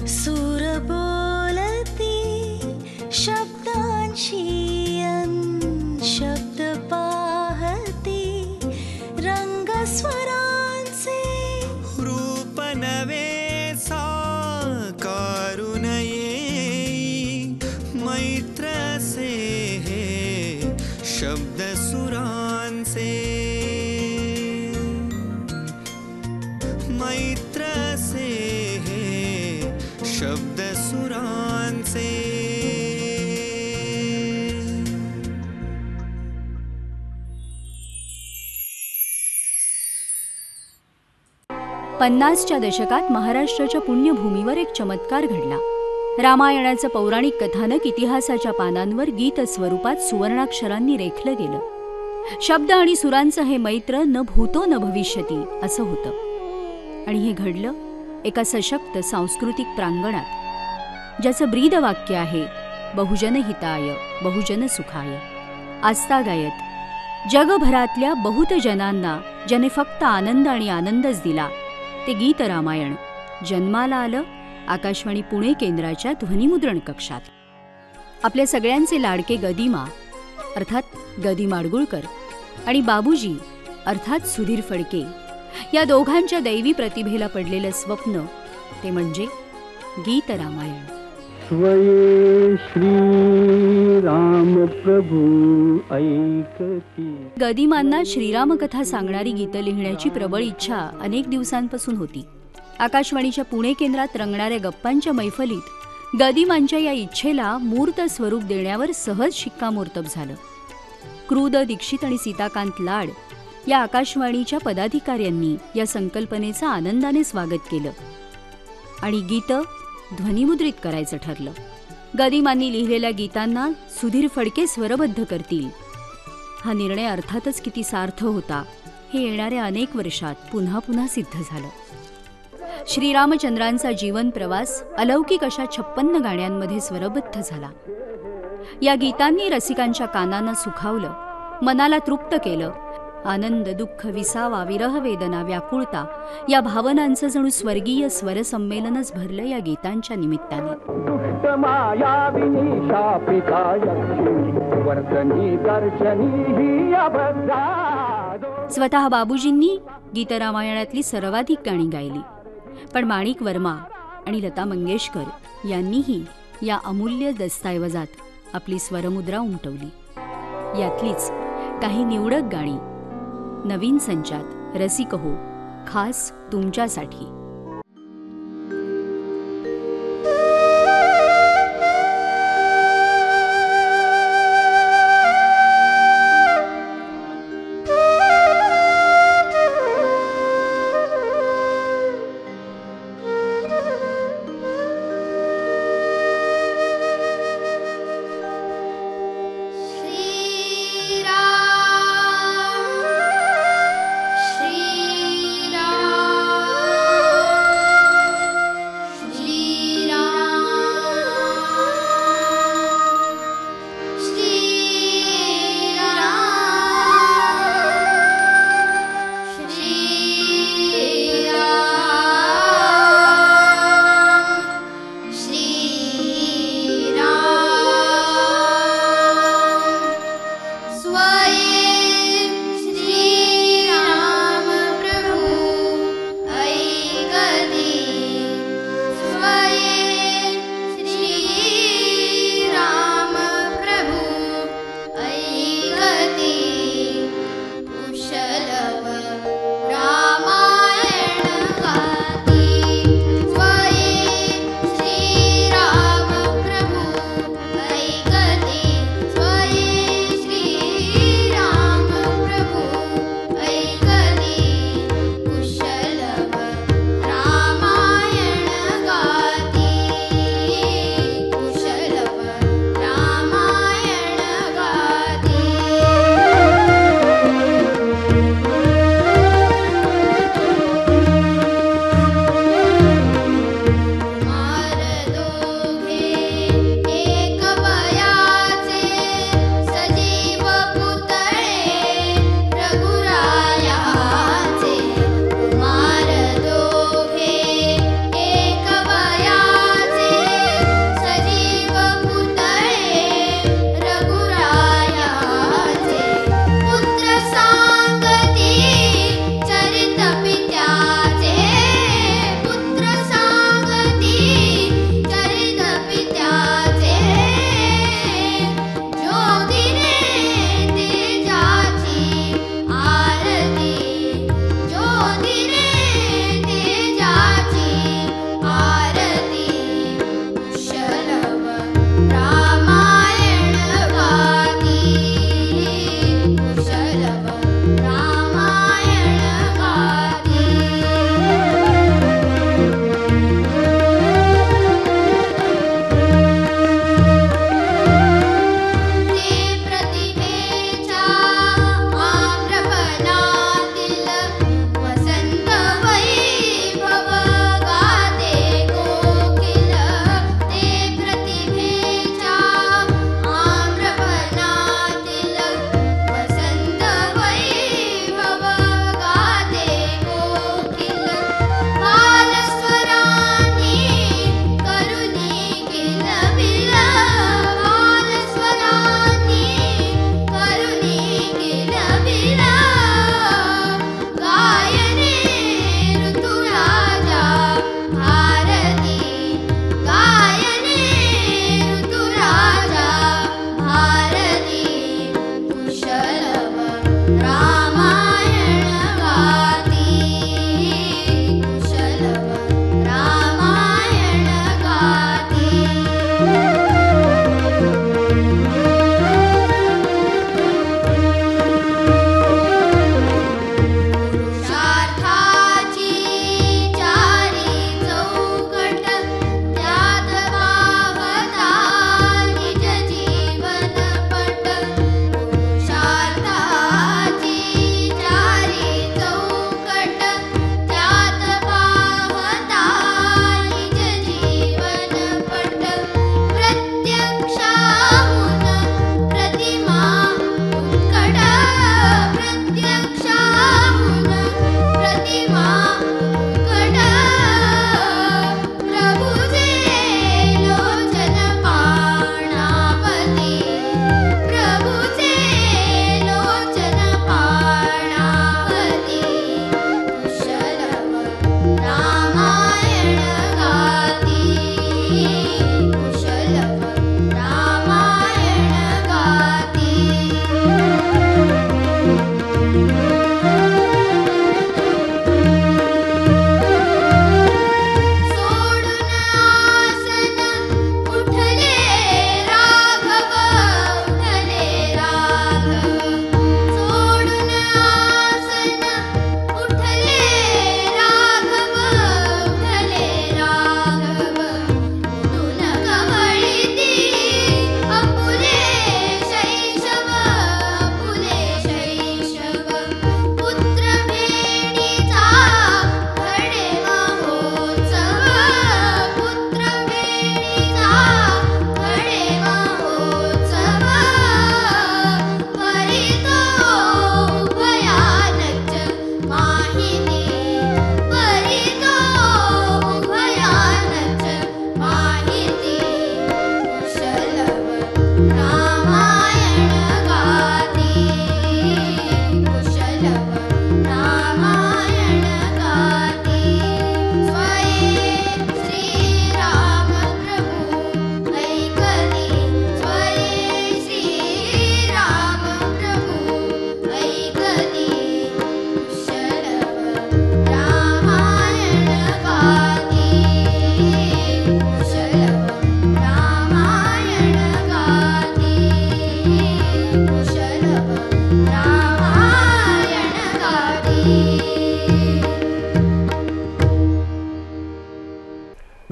सूर बोलती शब्दांशी शब्द पाहती रंग स्वरांचे रूप नवे साकारून येई मैत्र से हे शब्द सुरांचे मैत्र से हे शब्द सुरांचे. 50च्या दशकात महाराष्ट्राच्या पुण्यभूमीवर एक चमत्कार घडला. रामायणाचं पौराणिक कथानक इतिहासाच्या पानांवर गीत स्वरूपात सुवर्णाक्षरांनी रेखलं गेलं. शब्द आणि सुरांचं हे मैत्र न भूतो न भविष्यती असं होतं. आणि हे घडलं एका सशक्त सांस्कृतिक प्रांगणात, ज्याचं ब्रीदवाक्य आहे बहुजन हिताय बहुजन सुखाय. आजतागायत जगभरातल्या बहुत जनांना ज्याने फक्त आनंद आणि आनंदच दिला ते गीत रामायण जन्माला आलं आकाशवाणी पुणे केंद्राच्या ध्वनिमुद्रण कक्षात. आपल्या सगळ्यांचे लाडके गदिमा अर्थात गदी माडगुळकर आणि बाबूजी अर्थात सुधीर फडके या दोघांच्या दैवी प्रतिभेला पडलेलं स्वप्न ते म्हणजे गीत रामायण. स्वये श्री राम प्रभू ऐकती. गदिमांना श्रीरामकथा सांगणारी गीतं लिहिण्याची प्रबळ इच्छा अनेक दिवसांपासून होती. आकाशवाणीच्या पुणे केंद्रात रंगणाऱ्या गप्पांच्या मैफलीत गदिमांच्या या इच्छेला मूर्त स्वरूप देण्यावर सहज शिक्कामोर्तब झालं. क्रूद दीक्षित आणि सीताकांत लाड या आकाशवाणीच्या पदाधिकाऱ्यांनी या संकल्पनेचं आनंदाने स्वागत केलं आणि गीतं ध्वनिमुद्रित करायचं ठरलं. गदिमांनी लिहिलेल्या गीतांना सुधीर फडके स्वरबद्ध करतील हा निर्णय अर्थातच किती सार्थ होता हे येणाऱ्या अनेक वर्षात पुन्हा पुन्हा सिद्ध झालं. श्रीरामचंद्रांचा जीवन प्रवास अलौकिक अशा 56 गाण्यांमध्ये स्वरबद्ध झाला. या गीतांनी रसिकांच्या कानांना सुखावलं, मनाला तृप्त केलं. आनंद, दुःख, विसावा, विरह, वेदना, व्याकुळता या भावनांचं जणू स्वर्गीय स्वरसंमेलनच भरलं या गीतांच्या निमित्ताने. स्वतः बाबूजींनी गीतरामायणातली सर्वाधिक गाणी गायली, पण माणिक वर्मा आणि लता मंगेशकर यांनीही या अमूल्य दस्तऐवजात आपली स्वरमुद्रा उमटवली. यातलीच काही निवडक गाणी नवीन संचात रसिक हो खास तुमच्यासाठी. श्रीराम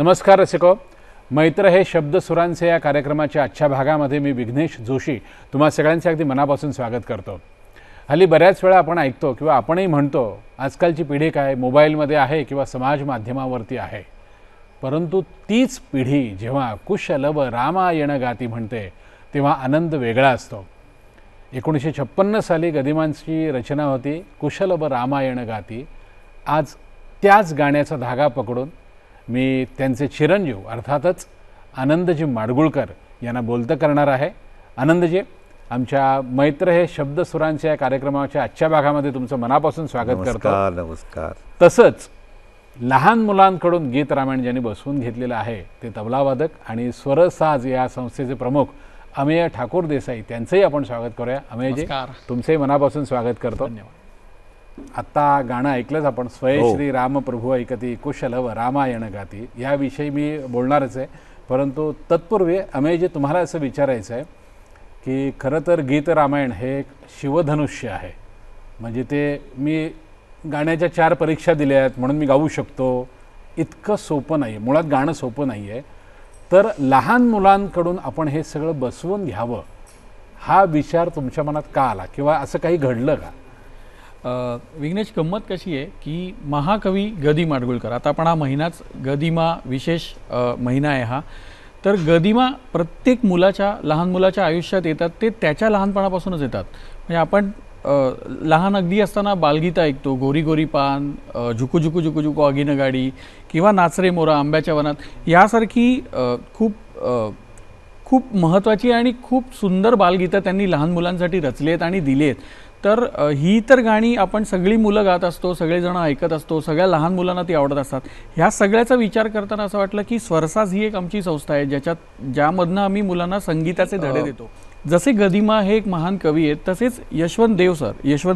नमस्कार रसिको. मैत्र हे शब्दसुरांचे या कार्यक्रमाच्या आजच्या भागामध्ये मी विघ्नेश जोशी तुम्हा सगळ्यांचे अगदी मनापासून स्वागत करतो. हल्ली बऱ्याच वेळा आपण ऐकतो किंवा आपणही म्हणतो आजकालची पिढी काय मोबाईलमध्ये आहे किंवा समाज माध्यमावरती आहे. परंतु तीच पिढी जेव्हा कुशलभ रामायण गाती म्हणते तेव्हा आनंद वेगळा असतो. 1956 साली गदिमांची रचना होती कुशलभ रामायण गाती. आज त्याच गाण्याचा धागा पकडून मी त्यांचे चिरंजीव अर्थातच आनंदजी माडगुळकर यांना बोलतं करणार आहे. आनंदजी, आमच्या मैत्र हे शब्दसुरांच्या या कार्यक्रमाच्या आजच्या भागामध्ये तुमचं मनापासून स्वागत करतो. नमस्कार. तसंच लहान मुलांकडून गीत रामायण ज्यांनी बसवून घेतलेलं आहे ते तबलावादक आणि स्वरसाज या संस्थेचे प्रमुख अमेय ठाकूर देसाई, त्यांचंही आपण स्वागत करूया. अमेयजी, तुमचंही मनापासून स्वागत करतो. धन्यवाद. आता गाणं ऐकलंच आपण, स्वये श्री राम प्रभू ऐकती कुशलभ रामायण गाती, याविषयी मी बोलणारच आहे. परंतु तत्पूर्वी अमेयजी, तुम्हाला असं विचारायचं आहे की खरं तर गीत रामायण हे एक शिवधनुष्य आहे. म्हणजे ते मी गाण्याच्या 4 परीक्षा दिल्या आहेत म्हणून मी गाऊ शकतो इतकं सोपं नाही आहे. मुळात गाणं सोपं नाही आहे. तर लहान मुलांकडून आपण हे सगळं बसवून घ्यावं हा विचार तुमच्या मनात का आला किंवा असं काही घडलं का? विघ्नेश, गंमत कशी आहे की महाकवी गदी माडगुळकर, आता आपण हा महिनाच गदिमा विशेष महिना आहे हा, तर गदिमा प्रत्येक मुलाच्या, लहान मुलाच्या आयुष्यात येतात ते त्याच्या लहानपणापासूनच येतात. म्हणजे आपण लहान अगदी असताना बालगीतं ऐकतो, गोरी गोरी पान, झुकू झुकू झुकू झुकू आगीनं गाडी किंवा नाच रे मोरा आंब्याच्या वनात, यासारखी खूप महत्त्वाची आणि खूप सुंदर बालगीतं त्यांनी लहान मुलांसाठी रचली आहेत आणि दिली आहेत. तर ही तर गाणी आपण सगळी मुलं गात असतो, सगळेजण ऐकत असतो, सगळ्या लहान मुलांना ती आवडत असतात. ह्या सगळ्याचा विचार करताना असं वाटलं की स्वरसाज ही एक आमची संस्था आहे ज्यामधनं आम्ही मुलांना संगीताचे धडे देतो. जसे गदिमा हे एक महान कवी आहेत तसेच यशवंत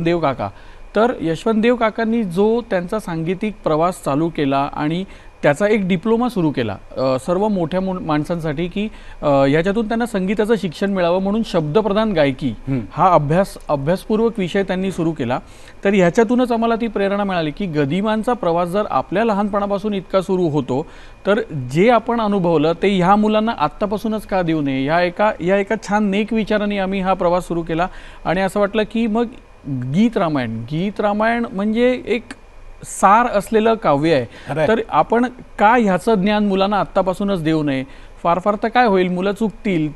देव काका, तर यशवंत देव काकांनी जो त्यांचा सांगीतिक प्रवास चालू केला आणि त्याचा एक डिप्लोमा सुरू केला सर्व मोठ्या माणसांसाठी की ह्याच्यातून त्यांना संगीताचं शिक्षण मिळावं म्हणून शब्दप्रधान गायकी हा अभ्यासपूर्वक विषय त्यांनी सुरू केला. तर ह्याच्यातूनच आम्हाला ती प्रेरणा मिळाली की गदिमांचा प्रवास जर आपल्या लहानपणापासून इतका सुरू होतो तर जे आपण अनुभवलं ते ह्या मुलांना आत्तापासूनच का देऊ नये. या एका छान नेक विचाराने आम्ही हा प्रवास सुरू केला आणि असं वाटलं की मग गीत रामायण म्हणजे एक सार असलेलं काव्य आहे. तर आपण का ह्याचं ज्ञान मुलांना आत्तापासूनच देऊ नये. फार तर काय होईल, मुलं चुकतील,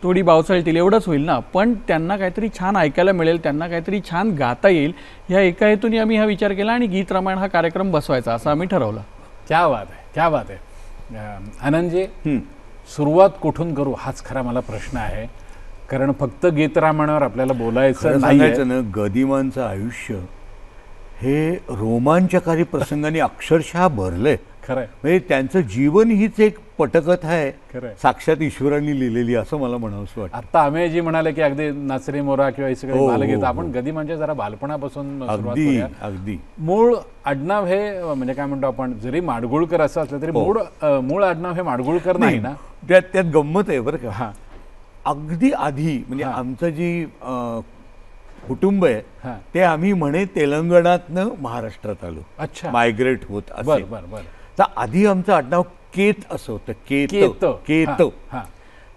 थोडी बावचळतील, एवढंच होईल ना, पण त्यांना काहीतरी छान ऐकायला मिळेल, त्यांना काहीतरी छान गाता येईल, ह्या एका हेतूने आम्ही हा विचार केला आणि गीत रामायण हा कार्यक्रम बसवायचा असं आम्ही ठरवलं. क्या बात आहे. आनंदजी, सुरुवात कुठून करू हाच खरा मला प्रश्न आहे. कारण फक्त गीत रामायणावर आपल्याला बोलायचं सांगायचं ना, गदिमांचं आयुष्य हे रोमांचकारी प्रसंगाने अक्षरशः भरलंय. खरंय. म्हणजे त्यांचं जीवन हीच एक पटकथा आहे, खरंय, साक्षात ईश्वरांनी लिहिलेली असं मला म्हणावंसं वाटतं. आता अमेयजी म्हणाले की अगदी नाचरे मोरा किंवा हे सगळे बालगीतं आपण गदिमांच्या जरा बालपणापासून सुरुवात करूया. अगदी मूळ आडनाव हे म्हणजे काय म्हणतो आपण, जरी माडगुळकर असं असलं तरी मूळ आडनाव हे माडगुळकर नाही ना. त्यात गंमत आहे बरं का. हा, अगदी आधी म्हणजे आमचं जी कुटुंब आहे ते आम्ही म्हणे तेलंगणातनं महाराष्ट्रात आलो. अच्छा, मायग्रेट होत असेल. तर आधी आमचं आडनाव केत असं होतं, केत.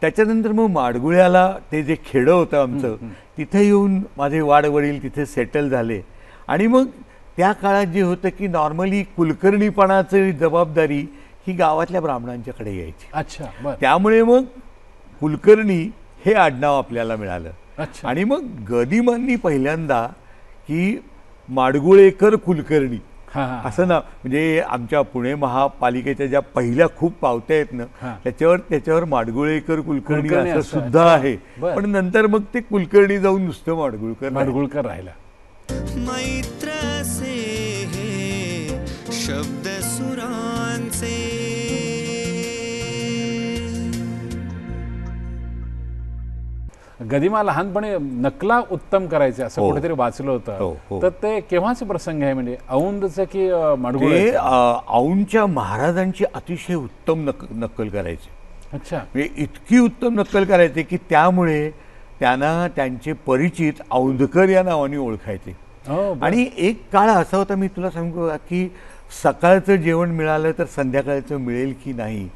त्याच्यानंतर मग माडगुळ्याला ते जे खेडं होतं आमचं तिथे येऊन माझे वाडवडील तिथे सेटल झाले. आणि मग त्या काळात जे होतं की नॉर्मली कुलकर्णीपणाची जबाबदारी ही गावातल्या ब्राह्मणांच्याकडे यायची. अच्छा, त्यामुळे मग कुलकर्णी हे आडनाव आपल्याला मिळालं. आणि मग गदिमांनी पहिल्यांदा की माडगुळेकर कुलकर्णी असं ना, म्हणजे आमच्या पुणे महापालिकेच्या ज्या पहिल्या खूप पावत्या आहेत ना त्याच्यावर माडगुळेकर कुलकर्णी असं सुद्धा आहे. पण नंतर मग ते कुलकर्णी जाऊन नुसतं माडगुळकर राहिला. मैत्र से शब्द सुरांचे गदिमा लहानपणी नकला उत्तम करायचे असं कुठेतरी वाचलं होतं. तर ते केव्हाचे प्रसंग आहे, म्हणजे औंधचं की माडगुळे? औंधच्या महाराजांची अतिशय उत्तम नक्कल करायचे. अच्छा, म्हणजे इतकी उत्तम नक्कल करायचे की त्यामुळे त्यांना त्यांचे परिचित औंधकर या नावाने ओळखायचे. आणि एक काळ असा होता, मी तुला सांगू की सकाळचं जेवण मिळालं तर संध्याकाळचं मिळेल की नाही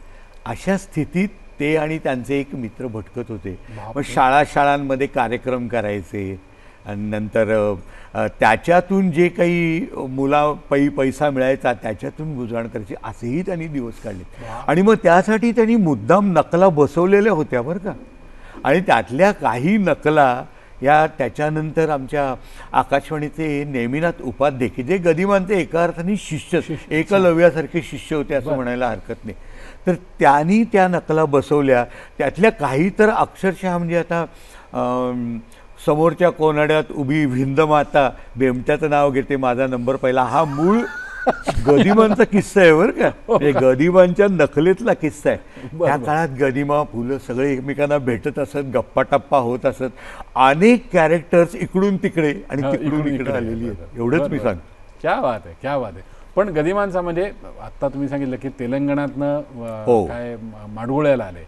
अशा स्थितीत ते आणि त्यांचे एक मित्र भटकत होते. मग शाळांमध्ये कार्यक्रम करायचे आणि नंतर त्याच्यातून जे काही पैसा मिळायचा त्याच्यातून गुजराण करायची असेही त्यांनी दिवस काढले. आणि मग त्यासाठी त्यांनी मुद्दाम नकला बसवलेल्या होत्या बरं का. आणि त्यातल्या काही नकला या त्याच्यानंतर आमच्या आकाशवाणीचे नेमिनाथ उपाध्ये की जे गदिमांचे एका अर्थाने शिष्य एकलव्यासारखे शिष्य होते असं म्हणायला हरकत नाही, तर त्यांनी त्या नकला बसवल्या. त्यातल्या काही तर अक्षरशः म्हणजे आता समोरच्या कोनाड्यात उभी भिंदमाता बेमट्याचं नाव घेते माझा नंबर पहिला हा मूळ गदिमांचा किस्सा आहे बरं का. गदिमांच्या नकलेतला किस्सा आहे. त्या काळात गदिमा फुलं सगळे एकमेकांना भेटत असत, गप्पा टप्पा होत असत. अनेक कॅरेक्टर्स इकडून तिकडे आणि तिकडून इकडे आलेली आहेत. एवढंच मी सांग. क्या बात आहे, क्या बात आहे. पण गदिमांचा म्हणजे आता तुम्ही सांगितलं की तेलंगणातनं काय माडगुळ्याला आले,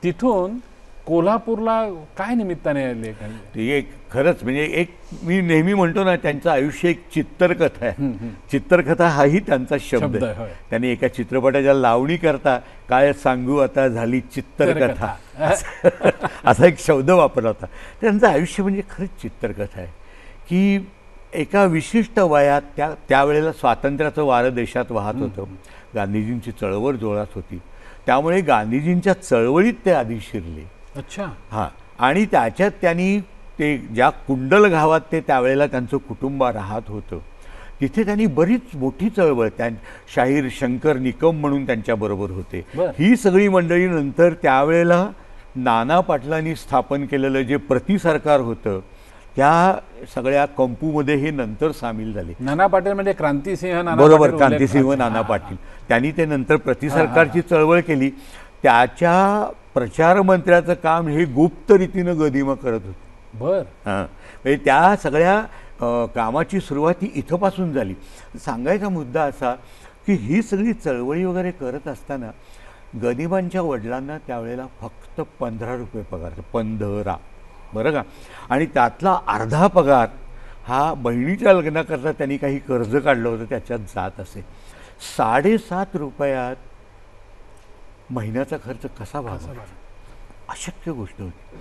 तिथून कोल्हापूरला काय निमित्ताने आले? एक खरंच म्हणजे एक मी नेहमी म्हणतो ना त्यांचं आयुष्य एक चित्रकथा आहे. चित्रकथा हाही त्यांचा शब्द आहे. त्यांनी एका चित्रपटाच्या लावणी करता काय सांगू आता झाली चित्रकथा असा एक शब्द वापरला होता. त्यांचं आयुष्य म्हणजे खरंच चित्रकथा आहे की एका विशिष्ट वयात त्यावेळेला स्वातंत्र्याचं वारं देशात वाहत होतं. गांधीजींची चळवळ जोरात होती, त्यामुळे गांधीजींच्या चळवळीत ते आधी शिरले. अच्छा. हां. आणि त्याच्यात त्यांनी ते ज्या कुंडल गावात ते त्यावेळेला त्यांचं कुटुंब राहत होतं तिथे त्यांनी बरीच मोठी चळवळ शाहीर शंकर निकम म्हणून त्यांच्याबरोबर होते. ही सगळी मंडळी नंतर त्यावेळेला नाना पाटलांनी स्थापन केलेलं जे प्रतिसरकार होतं त्या सगळ्या कंपूमध्ये हे नंतर सामील झाले. नाना पाटील म्हणजे क्रांतिसिंह नाना, बरोबर, क्रांतिसिंह नाना पाटील. त्यांनी ते नंतर प्रतिसरकारची चळवळ केली. त्याच्या प्रचार मंत्र्याचं काम हे गुप्त रीतीनं गदिमा करत होते. बर. हां. म्हणजे त्या सगळ्या कामाची सुरुवात ही इथंपासून झाली. सांगायचा मुद्दा असा की ही सगळी चळवळी वगैरे करत असताना गदिमांच्या वडिलांना त्यावेळेला फक्त 15 रुपये पगार, 15, बरं का. आणि त्यातला अर्धा पगार हा बहिणीच्या लग्नाकरता त्यांनी काही कर्ज काढलं होतं त्याच्यात जात असे. 7.5 रुपयात महिन्याचा खर्च कसा भागवायचा? अशक्य गोष्ट होती.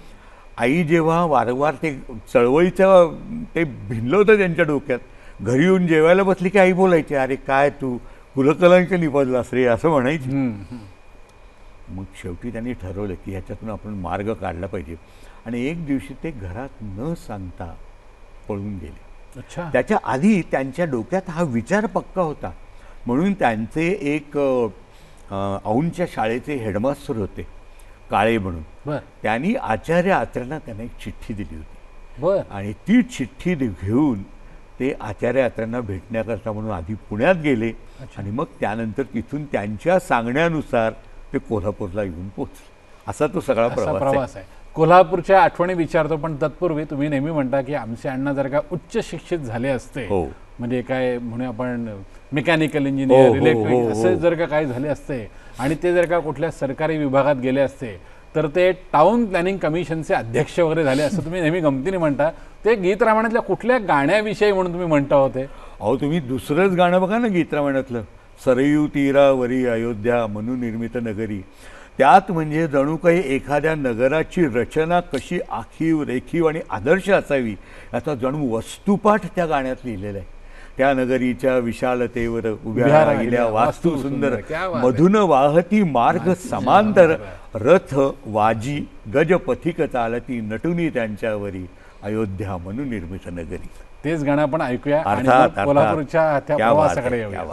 आई जेव्हा वारंवार ते चळवळीचं ते भिनलं होतं त्यांच्या डोक्यात, घरी येऊन जेवायला बसली की आई बोलायची, अरे काय तू कुलकलांक निपजलास रे असं म्हणायची. मग शेवटी त्यांनी ठरवलं की ह्याच्यातून आपण मार्ग काढला पाहिजे. आणि एक दिवशी ते घरात न सांगता पळून गेले. अच्छा. त्याच्या आधी त्यांच्या डोक्यात हा विचार पक्का होता म्हणून त्यांचे एक औंधच्या शाळेचे हेडमास्टर होते काळे म्हणून. त्यांनी आचार्य आत्र्यांना त्यांना एक चिठ्ठी दिली होती. आणि ती चिठ्ठी घेऊन ते आचार्य आत्र्यांना भेटण्याकरता म्हणून आधी पुण्यात गेले. आणि मग त्यानंतर तिथून त्यांच्या सांगण्यानुसार ते कोल्हापूरला येऊन पोहोचले. असा तो सगळा प्रवास आहे. कोल्हापूरच्या आठवणी विचारतो, पण तत्पूर्वी तुम्ही नेहमी म्हणता की आमचे अण्णा जर का उच्च शिक्षित झाले असते, म्हणजे काय म्हणूया आपण मेकॅनिकल इंजिनियर, इलेक्ट्रिक असे जर का काय झाले असते आणि ते जर का कुठल्या सरकारी विभागात गेले असते तर ते टाउन प्लॅनिंग कमिशनचे अध्यक्ष वगैरे झाले असं तुम्ही नेहमी गमतीने म्हणता. ते गीत रामायणातल्या कुठल्या गाण्याविषयी म्हणून तुम्ही म्हणता होते? अहो तुम्ही दुसरंच गाणं बघा ना गीत रामायणातलं, सरयू तीरावरी अयोध्या म्हणून निर्मित नगरी. त्यात म्हणजे जणू काही एखाद्या नगराची रचना कशी आखीव रेखीव आणि आदर्श असावी याचा जणू वस्तुपाठ त्या गाण्यात लिहिलेला आहे. त्या नगरीच्या विशालतेवर उभ्या राहिल्या वास्तू सुंदर, मधुन वाहती मार्ग समांतर, रथ वाजी गजपथिक चालती, नटुनी त्यांच्यावरी अयोध्या म्हणून निर्मित नगरी. तेच गाणं आपण ऐकूया आणि कोल्हापूरच्या त्या प्रवासाकडे येऊया.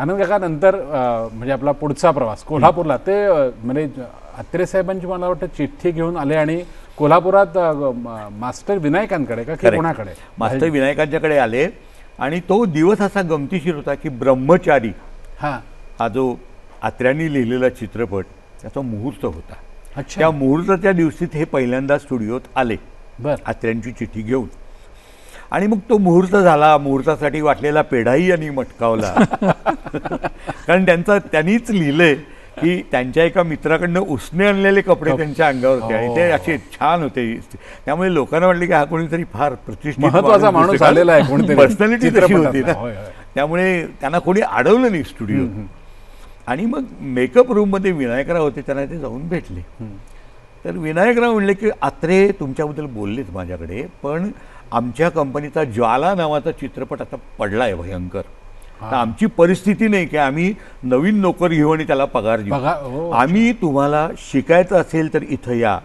आनंद काका, नंतर म्हणजे आपला पुढचा प्रवास कोल्हापूरला, ते म्हणजे अत्रे साहेबांची मला वाटतं चिठ्ठी घेऊन आले आणि कोल्हापुरात मास्टर विनायकांकडे का की कोणाकडे? मास्टर विनायकांच्याकडे आले आणि तो दिवस असा गमतीशीर होता की ब्रह्मचारी हा जो आत्र्यांनी लिहिलेला चित्रपट त्याचा मुहूर्त होता. त्या मुहूर्ताच्या दिवशी हे पहिल्यांदा स्टुडिओत आले आत्र्यांची चिठ्ठी घेऊन. आणि मग तो मुहूर्त झाला. मुहूर्तासाठी वाटलेला पेढाही यांनी मटकावला कारण त्यांनीच लिहिलंय की त्यांच्या एका मित्राकडनं उसने आणलेले कपडे त्यांच्या अंगावर होते आणि ते असे छान होते. त्यामुळे लोकांना वाटले की हा कोणीतरी फार प्रतिष्ठित महत्त्वाचा माणूस आलेला आहे, कोणीतरी पर्सनॅलिटी तशी होती ना. त्यामुळे त्यांना कोणी अडवलं नाही स्टुडिओ. आणि मग मेकअप रूममध्ये विनायकराव होते, त्यांना ते जाऊन भेटले. तर विनायकराव म्हणले की आत्रे तुमच्याबद्दल बोललेत माझ्याकडे, पण आमच्या कंपनीचा ज्वाला नावाचा चित्रपट आता पडला आहे भयंकर. तर आमची परिस्थिती नाही की आम्ही नवीन नोकर घेऊ आणि त्याला पगार देऊ. आम्ही तुम्हाला शिकायचं असेल तर इथं या,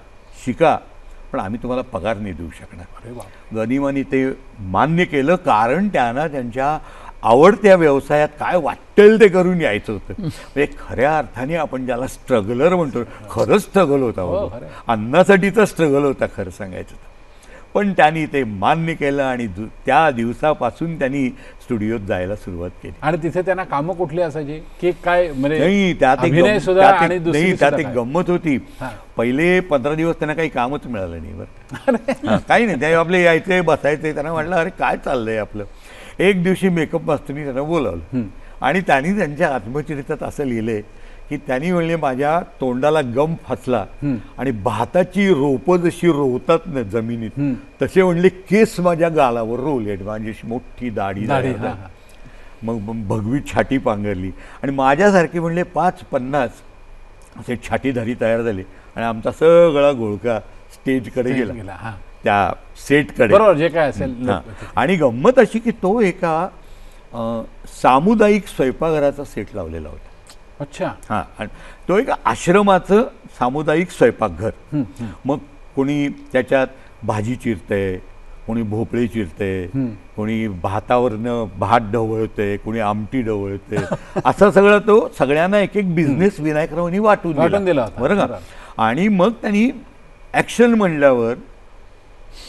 शिका, पण आम्ही तुम्हाला पगार नाही देऊ शकणार. गनिमानी ते मान्य केलं, कारण त्यांना त्यांच्या आवडत्या व्यवसायात काय वाटेल ते करून यायचं होतं. म्हणजे खऱ्या अर्थाने आपण ज्याला स्ट्रगलर म्हणतो, खरंच स्ट्रगल होता, अन्नासाठीचा स्ट्रगल होता खरं सांगायचं. पण त्यांनी ते मान्य केलं आणि त्या दिवसापासून त्यांनी स्टुडिओत जायला सुरुवात केली. आणि तिथे त्यांना कामं कुठली असायची की काय? नाही, त्यात एक गंमत होती. पहिले 15 दिवस त्यांना काही कामच मिळालं नाही बरं. काही नाही, ते आपले यायचे बसायचे. त्यांना म्हटलं अरे काय चाललंय आपलं. एक दिवशी मेकअप मास्टरनी त्यांना बोलावलं आणि त्यांनी त्यांच्या आत्मचरित्रात असं लिहिलंय की त्यांनी म्हणले माझ्या तोंडाला गम फासला आणि भाताची रोपं जशी रोवतात ना जमिनीत तसे म्हणले केस माझ्या गालावर रोवले, माझी मोठी दाढी, मग भगवी छाटी पांघरली आणि माझ्यासारखे म्हणले 5-50 असे छाटीधारी तयार झाले आणि आमचा सगळा घोळका स्टेजकडे गेला, त्या सेटकडे, बरोबर जे काय असेल. आणि गंमत अशी की तो एका सामुदायिक स्वयंपाकघराचा सेट लावलेला होता. अच्छा. हां, आणि तो एक आश्रमाचं सामुदायिक स्वयंपाकघर. मग कोणी त्याच्यात भाजी चिरतंय, कोणी भोपळे चिरतंय, कोणी भातावरनं भात ढवळतंय, कोणी आमटी ढवळतंय, असा सगळा तो सगळ्यांना एक एक बिझनेस विनायकरावांनी वाटून दिला बरं का. आणि मग त्यांनी ॲक्शन म्हणल्यावर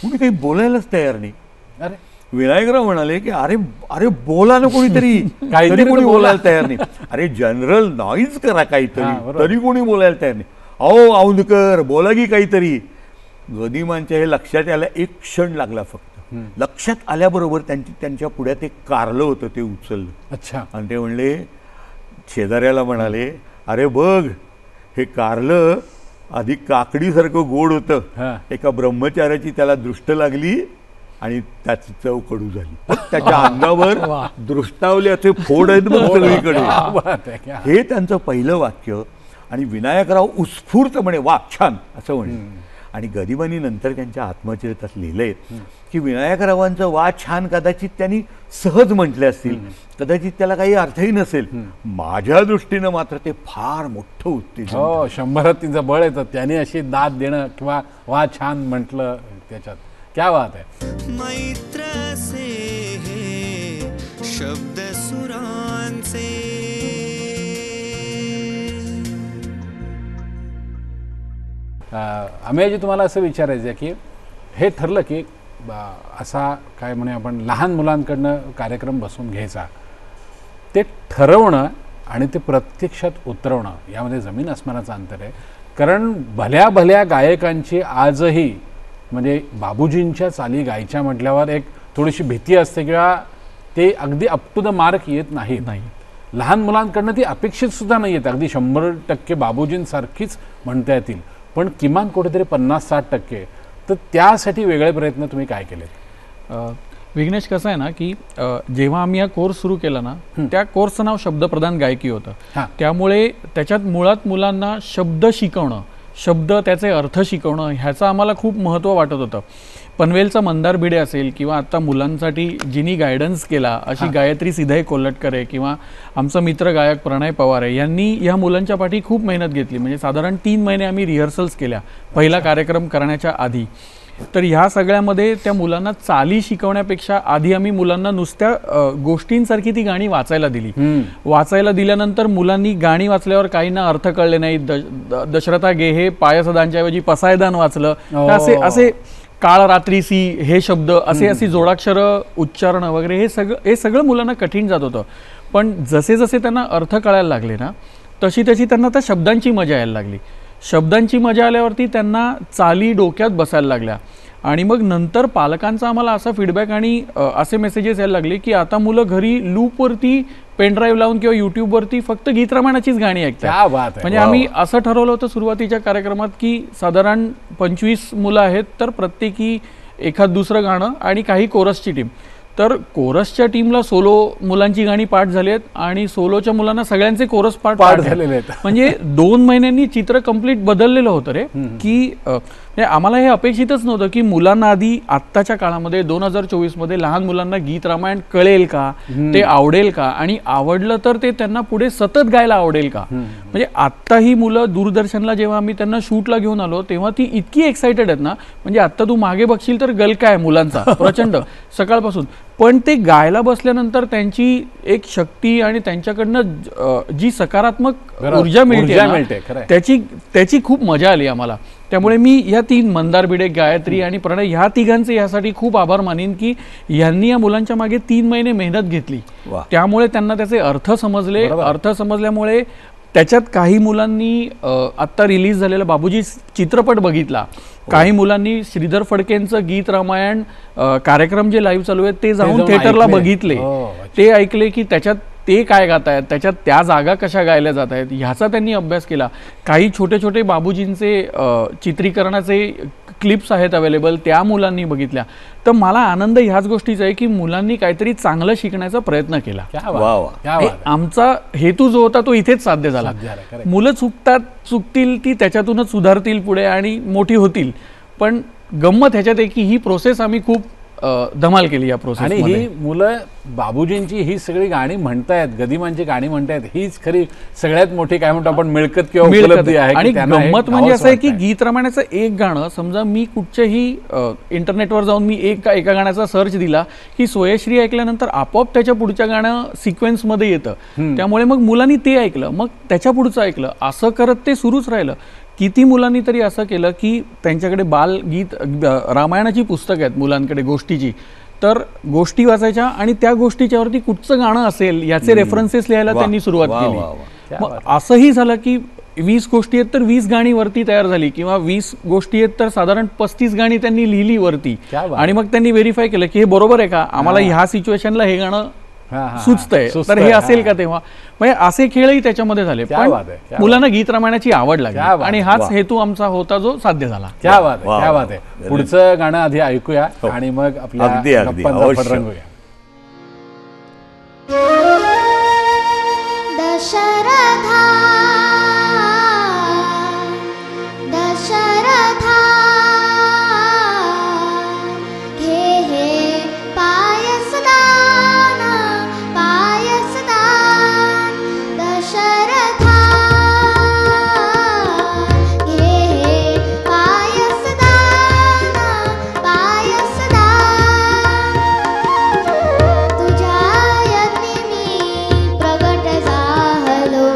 कोणी काही बोलायलाच तयार नाही. अरे विनायकराव म्हणाले की अरे अरे बोला ना कोणीतरी, तरी कोणी बोलायला तयार नाही. अरे जनरल नॉईज करा काहीतरी, तरी कोणी बोलायला तयार नाही. अहो औंधकर बोला की काहीतरी. गदिमांच्या हे लक्षात यायला एक क्षण लागला फक्त. लक्षात आल्याबरोबर त्यांच्या पुढ्यात एक कारलं होतं, ते उचललं. अच्छा. आणि ते म्हणले, शेजाऱ्याला म्हणाले अरे बघ हे कारलं आधी काकडीसारखं गोड होतं, एका ब्रह्मचार्याची त्याला दृष्ट लागली आणि त्याची चव कडू झाली. त्याच्या अंगावर दृष्टावल्याचे फोड आहेत मग सगळीकडे. हे त्यांचं पहिलं वाक्य. आणि विनायकराव उत्स्फूर्तपणे वा छान असं म्हणे. आणि गदिमांनी नंतर त्यांच्या आत्मचरित्रात लिहिलंय की विनायकरावांचं वा छान कदाचित त्यांनी सहज म्हटले असतील, कदाचित त्याला काही अर्थही नसेल. माझ्या दृष्टीनं मात्र ते फार मोठं उत्तेजन. 100 तिचं बळ येतं त्याने अशी दाद देणं किंवा वा छान म्हटलं त्याच्यात. क्या बात है. मैत्र से हे शब्द सुरांचे. अमेयजी, तुम्हाला असं विचारायचं आहे की हे ठरलं की असा काय म्हणे आपण लहान मुलांकडनं कार्यक्रम बसून घ्यायचा, ते ठरवणं आणि ते प्रत्यक्षात उतरवणं यामध्ये जमीन आसमानाचं अंतर आहे. कारण भल्या भल्या गायकांची आजही म्हणजे बाबूजींच्या चाली गायच्या म्हटल्यावर एक थोडीशी भीती असते किंवा ते अगदी अप टू द मार्क येत नाही. लहान मुलांकडनं ती अपेक्षित सुद्धा नाही येत अगदी 100% बाबूजींसारखीच म्हणता येतील, पण किमान कुठेतरी 50-60%. तर त्यासाठी वेगळे प्रयत्न तुम्ही काय केलेत? विघ्नेश, कसं आहे ना की जेव्हा आम्ही हा कोर्स सुरू केला ना, त्या कोर्सचं नाव शब्दप्रधान गायकी होतं. त्यामुळे त्याच्यात मुळात मुलांना शब्द शिकवणं, शब्द त्याचे अर्थ शिकवणं ह्याचं आम्हाला खूप महत्त्व वाटत होतं. पनवेलचा मंदार भिडे असेल किंवा आता मुलांसाठी जिनी गायडन्स केला अशी गायत्री सिधाई कोल्हटकरे किंवा आमचा मित्र गायक प्रणय पवार आहे, यांनी ह्या मुलांच्या पाठी खूप मेहनत घेतली. म्हणजे साधारण 3 महिने आम्ही रिहर्सल्स केल्या पहिला कार्यक्रम करण्याच्या आधी. तर ह्या सगळ्यामध्ये त्या मुलांना चाली शिकवण्यापेक्षा आधी आम्ही मुलांना नुसत्या गोष्टींसारखी ती गाणी वाचायला दिली. वाचायला दिल्यानंतर मुलांनी गाणी वाचल्यावर काहींना अर्थ कळले नाही. दशरथा गेहे पायसदांच्याऐवजी पसायदान वाचलं. असे काळ रात्रीसी हे शब्द असे जोडाक्षर उच्चारण वगैरे हे सगळं मुलांना कठीण जात होतं. पण जसे जसे त्यांना अर्थ कळायला लागले ना तशी त्यांना त्या शब्दांची मजा यायला लागली. शब्दांची मजा आल्यावरती त्यांना चाली डोक्यात बसायला लागल्या. आणि मग नंतर पालकांचा आम्हाला असा फीडबॅक आणि असे मेसेजेस यायला लागले की आता मुलं घरी लूपवरती पेनड्राईव्ह लावून किंवा युट्यूबवरती फक्त गीत रामायणाचीच गाणी ऐकतात. म्हणजे आम्ही असं ठरवलं होतं सुरुवातीच्या कार्यक्रमात की साधारण 25 मुलं आहेत तर प्रत्येकी एखाद दुसरं गाणं आणि काही कोरसची टीम. तर कोरसच्या टीमला सोलो मुलांची गाणी पाठ झाली आहेत आणि सोलोच्या मुलांना सगळ्यांचे कोरस पाठ झालेले आहेत. म्हणजे 2 महिन्यांनी चित्र कंप्लीट बदललेलं होतं रे की आम्हाला हे अपेक्षितच नव्हतं की मुलांना आधी आत्ताच्या काळामध्ये 2024 मध्ये लहान मुलांना गीत रामायण कळेल का, ते आवडेल का आणि आवडलं तर ते त्यांना पुढे सतत गायला आवडेल का. म्हणजे आत्ता ही मुलं दूरदर्शनला जेव्हा आम्ही त्यांना शूटला घेऊन आलो तेव्हा ती इतकी एक्साइटेड आहेत ना. म्हणजे आत्ता तू मागे बघशील तर गलका आहे मुलांचा प्रचंड सकाळपासून. पण ते गायला बसल्यानंतर त्यांची एक शक्ती आणि त्यांच्याकडनं जी सकारात्मक ऊर्जा मिळते त्याची खूप मजा आली आम्हाला. त्यामुळे मी या 3 मंदार भिडे, गायत्री आणि प्रणय ह्या तिघांचे यासाठी खूप आभार मानीन की यांनी या मुलांच्या मागे 3 महिने मेहनत घेतली. त्यामुळे त्यांना त्याचे अर्थ समजले. अर्थ समजल्यामुळे त्याच्यात काही मुलांनी आत्ता रिलीज झालेला बाबूजी चित्रपट बघितला. काही मुलांनी श्रीधर फडकेंचं गीत रामायण कार्यक्रम जे लाईव्ह चालू आहेत ते जाऊन थिएटरला बघितले. ते ऐकले की त्याच्यात ते काय गात आहेत, त्याच्यात त्या जागा कशा गायल्या जात आहेत ह्याचा त्यांनी अभ्यास केला. काही छोटे छोटे बाबूजींचे चित्रीकरणाचे क्लिप्स आहेत अवेलेबल, त्या मुलांनी बघितल्या. तर मला आनंद ह्याच गोष्टीचा आहे की मुलांनी काहीतरी चांगलं शिकण्याचा प्रयत्न केला. आमचा हेतू जो होता तो इथेच साध्य झाला. मुलं चुकतील ती त्याच्यातूनच सुधारतील पुढे आणि मोठी होतील. पण गंमत ह्याच्यात आहे की ही प्रोसेस आम्ही खूप धमाल केली या प्रोसेस. आणि ही मुलं बाबूजींची ही सगळी गाणी म्हणतायत, गदिमांची गाणी म्हणतायत, हीच खरी सगळ्यात मोठी काय म्हणतो आपण मिळकत किंवा उपलब्धी आहे. आणि गंमत म्हणजे असं आहे की गीत रामायणाचं एक गाणं समजा मी कुठच्याही इंटरनेटवर जाऊन मी एका गाण्याचा सर्च दिला की सोयश्री ऐकल्यानंतर आपोआप त्याच्या पुढच्या गाणं सिक्वेन्समध्ये येतं. त्यामुळे मग मुलांनी ते ऐकलं, मग त्याच्या पुढचं ऐकलं, असं करत ते सुरूच राहिलं. किती मुलांनी तरी असं केलं की त्यांच्याकडे बालगीत रामायणाची पुस्तकं आहेत मुलांकडे गोष्टीची, तर गोष्टी वाचायच्या आणि त्या गोष्टीच्यावरती कुठचं गाणं असेल याचे रेफरन्सेस लिहायला त्यांनी सुरुवात केली. मग असंही झालं की 20 गोष्टी आहेत तर 20 गाणी वरती तयार झाली किंवा 20 गोष्टी आहेत तर साधारण 35 गाणी त्यांनी लिहिली वरती. आणि मग त्यांनी व्हेरीफाय केलं की हे बरोबर आहे का, आम्हाला ह्या सिच्युएशनला हे गाणं सुचतंय तर हे असेल का. तेव्हा म्हणजे असे खेळही त्याच्यामध्ये झाले. पण मुलांना गीत रामायणाची आवड लागली आणि हाच हेतू आमचा होता जो साध्य झाला. क्या बात आहे, क्या बात आहे. पुढचं गाणं आधी ऐकूया आणि मग आपल्या गप्पांचा फड रंगूया. दशरथा दशरथा हे हे पायसदान पायसदान दशरथा हे हे पायसदान पायसदान तुझ्या यज्ञी मी प्रगट झालो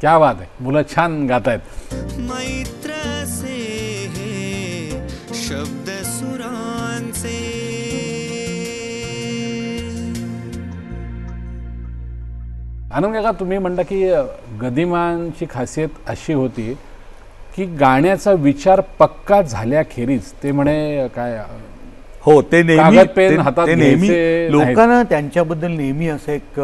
क्या बात आहे, मुलं छान गात आहेत. मैत्र से हे शब्द सुरांचे. आनंद काका, तुम्ही म्हणता की गदिमांची खासियत अशी होती की गाण्याचा विचार पक्का झाल्याखेरीज ते म्हणे काय हो ते नेहमी कागद पेन हातात ते नेहमी घ्यायचे लोकांना त्यांच्याबद्दल नेहमी असं एक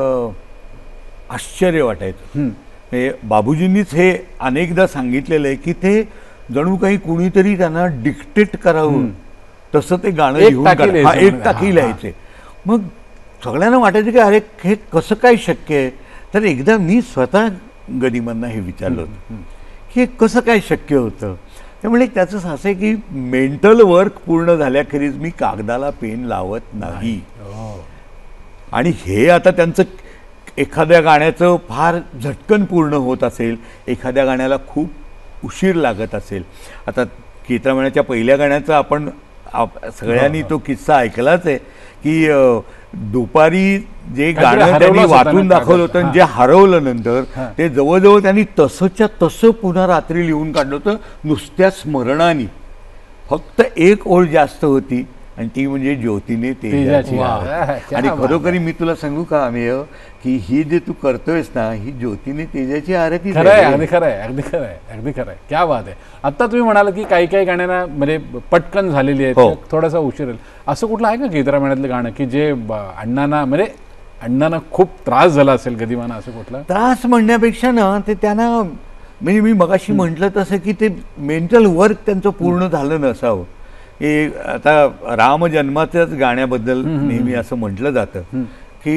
आश्चर्य वाटायचं. म्हणजे बाबूजींनीच हे अनेकदा सांगितलेलं आहे की ते जणू काही कुणीतरी त्यांना डिक्टेट करावं तसं ते गाणं लिहून एक टाकी लिहायचे. मग सगळ्यांना वाटायचं की अरे हे कसं काय शक्य आहे. तर एकदा मी स्वतः गदिमांना हे विचारलं होतं की हे कसं काय शक्य होतं. त्यामुळे त्याचं असं आहे की मेंटल वर्क पूर्ण झाल्याखेरीज मी कागदाला पेन लावत नाही. आणि हे आता त्यांचं एखाद्या गाण्याचं फार झटकन पूर्ण होत असेल, एखाद्या गाण्याला खूप उशीर लागत असेल. आता गीतरामायणाच्या पहिल्या गाण्याचा आपण सगळ्यांनी तो किस्सा ऐकलाच आहे की दुपारी जे गाणं त्यांनी वाचून दाखवलं होतं आणि जे हरवलं नंतर ते जवळजवळ त्यांनी तसंच्या तसं पुन्हा रात्री लिहून काढलं होतं नुसत्या स्मरणाने. फक्त एक ओळ जास्त होती आणि ती म्हणजे ज्योतीने तेजाची. आणि खरोखरी मी तुला सांगू का अमेय की ही जे तू करतोयस ना ही ज्योतीने तेजाची आरती. खरं आहे, अगदी खरं आहे, अगदी खरं आहे, अगदी खरं आहे. क्या बात आहे. आता तुम्ही म्हणाल की काही काही गाण्यांना म्हणजे पटकन झालेली आहे, थोडासा उशीर येईल. असं कुठलं आहे का गीतरामायणातलं गाणं की जे अण्णांना म्हणजे अण्णांना खूप त्रास झाला असेल गदिमांना, असं कुठलं? त्रास म्हणण्यापेक्षा ना ते त्यांना म्हणजे मी मगाशी म्हटलं तसं की ते मेंटल वर्क त्यांचं पूर्ण झालं नसावं. हे आता राम जन्माच्याच गाण्याबद्दल नेहमी असं म्हटलं जातं की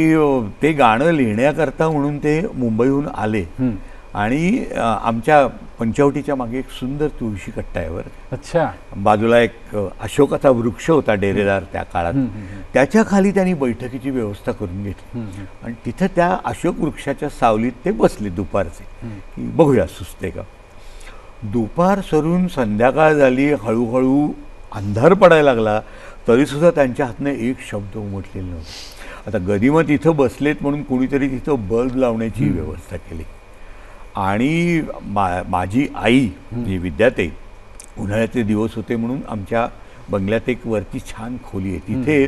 ते गाणं लिहिण्याकरता म्हणून ते मुंबईहून आले आणि आमच्या पंचवटीच्या मागे एक सुंदर तुळशी कट्टा आहे बरं. अच्छा. बाजूला एक अशोकाचा वृक्ष होता डेरेदार त्या काळात, त्याच्या खाली त्यांनी बैठकीची व्यवस्था करून घेतली आणि तिथं त्या अशोक वृक्षाच्या सावलीत ते बसले दुपारचे की बघूया सुचते का. दुपार सरून संध्याकाळ झाली, हळूहळू अंधार पडायला लागला तरीसुद्धा त्यांच्या हातनं एक शब्द उमटलेला नव्हता. आता गदिमा तिथं बसलेत म्हणून कुणीतरी तिथं बल्ब लावण्याची व्यवस्था केली आणि माझी आई जी विद्याताई, उन्हाळ्याचे दिवस होते म्हणून आमच्या बंगल्यात एक वरती छान खोली आहे, तिथे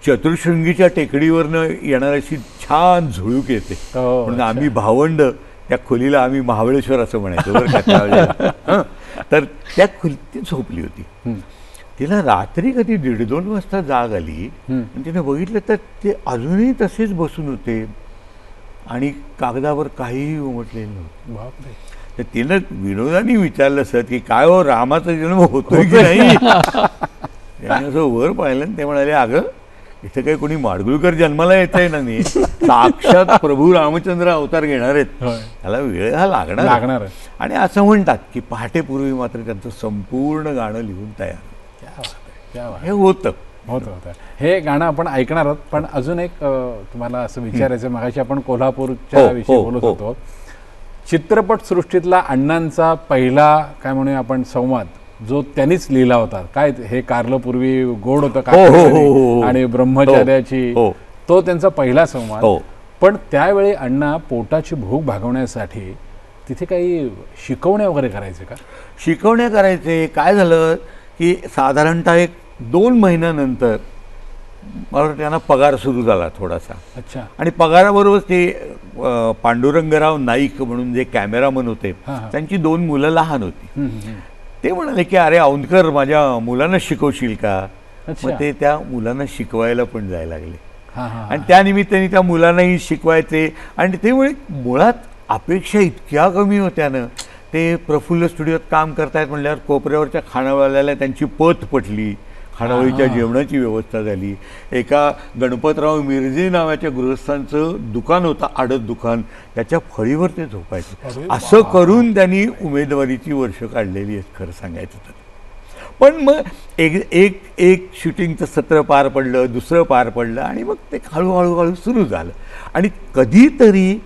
चतुर्शृंगीच्या टेकडीवरनं येणार अशी छान झुळूक येते म्हणून आम्ही भावंड त्या खोलीला आम्ही महाबळेश्वर असं म्हणायचो बरं का. तर त्या खोलीत ती झोपली होती. तिला रात्री कधी 1:30-2 वाजता जाग आली आणि तिने बघितलं तर ते अजूनही तसेच बसून होते आणि कागदावर काहीही उमटलेलं नव्हतं. तर तिनं विनोदाने विचारलं सर की काय हो रामाचा जन्म होतोय की नाही. त्याने असं वर पाहिलं आणि ते म्हणाले अगं इथं काही कोणी माडगुळकर जन्माला येत आहे ना नाही, साक्षात प्रभू रामचंद्र अवतार घेणार आहेत, त्याला वेळ हा लागणार. आणि असं म्हणतात की पहाटेपूर्वी मात्र त्यांचं संपूर्ण गाणं लिहून तयार हे होतं. हे गाणं आपण ऐकणार आहोत. पण अजून एक तुम्हाला असं विचारायचं, मगाशी आपण कोल्हापूरच्या विषयी बोलत होतो. चित्रपट सृष्टीतला अण्णांचा पहिला काय म्हणूया आपण संवाद जो त्यांनीच लिहिला होता, काय हे कारलं पूर्वी गोड होतं आणि ब्रह्मचार्याची, तो त्यांचा पहिला संवाद. पण त्यावेळी अण्णा पोटाची भूक भागवण्यासाठी तिथे काही शिकवण्या वगैरे करायचे का? शिकवण्या करायचे. काय झालं की साधारणतः 1-2 महिन्यानंतर मला त्यांना पगार सुरू झाला थोडासा. अच्छा. आणि पगाराबरोबर ते पांडुरंगराव नाईक म्हणून जे कॅमेरामन होते त्यांची 2 मुलं लहान होती. ते म्हणाले की अरे औंधकर माझ्या मुलांना शिकवशील का. मग ते त्या मुलांना शिकवायला पण जायला लागले आणि त्यानिमित्ताने त्या मुलांनाही शिकवायचे. आणि ते मुळात अपेक्षा इतक्या कमी होत्या ना, ते प्रफुल्ल स्टुडिओत काम करतायत म्हणल्यावर कोपऱ्यावरच्या खानावळ्याला त्यांची पत पटली, खानावळीच्या जेवणाची व्यवस्था झाली. एका गणपतराव मिरजे नावाच्या गृहस्थांचं दुकान होतं, आडत दुकान, त्याच्या फळीवर ते झोपायचे. असं करून त्यांनी उमेदवारीची वर्ष काढलेली आहेत खरं सांगायचं तर. पण मग एक शूटिंगचं सत्र पार पडलं, दुसरं पार पडलं आणि मग ते हळूहळू सुरू झालं. आणि कधीतरी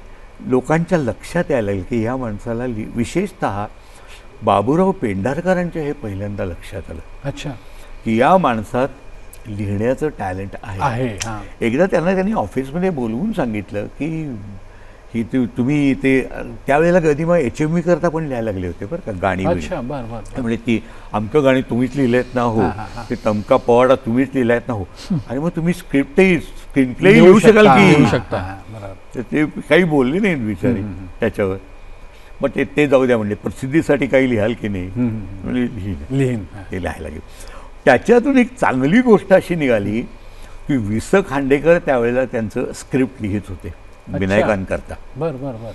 लोकांच्या लक्षात यायला लागलं की या माणसाला विशेषतः बाबूराव पेंढारकरांच्या हे पहिल्यांदा लक्षात आलं. अच्छा. की या माणसात लिहिण्याचं टॅलेंट आहे. एकदा त्यांनी ऑफिसमध्ये बोलवून सांगितलं की की तुम्ही ते त्यावेळेला गदिमा HMV करता पण लिहायला लागले होते बरं का गाणी अच्छा बरं बरं त्यामुळे ती अमकं गाणी तुम्हीच लिहिलेत ना हो ते तमका पवाडा तुम्हीच लिहिलायत ना हो आणि मग तुम्ही स्क्रिप्टही स्क्रीनप्लेही लिहू शकाल की शकता. तर ते काही बोलले नाहीत बिचारी त्याच्यावर. मग ते जाऊ द्या म्हणजे प्रसिद्धीसाठी काही लिहाल की नाही म्हणजे लिहीन ते लिहायला लागेल. त्याच्यातून एक चांगली गोष्ट अशी निघाली की वि स खांडेकर त्यावेळेला त्यांचं स्क्रिप्ट लिहित होते विनायकांकरता. बरं बरं बरं.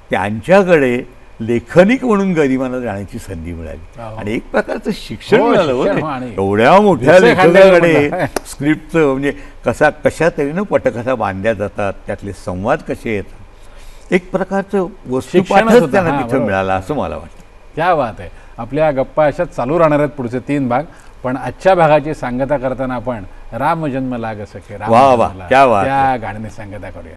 त्यांच्याकडे लेखनिक म्हणून गदिमांना जाण्याची संधी मिळाली आणि एक प्रकारचं शिक्षण मिळालं शिक्षण, हो. आणि एवढ्या मोठ्या वि स खांडेकर लेखकाकडे स्क्रिप्टचं म्हणजे कशा तऱ्हेनं पटकथा बांधल्या जातात त्यातले संवाद कसे येतात एक प्रकारचं वस्तुपाठच त्यांना तिथं मिळालं असं मला वाटतं. क्या बात आहे. आपल्या गप्पा अशाच चालू राहणार आहेत पुढचे 3 भाग. पण आजच्या भागाची सांगता करताना आपण राम जन्म लाग सखे राम वा वा, जन्म लाग, क्या बात त्या गाण्याने सांगता करूया.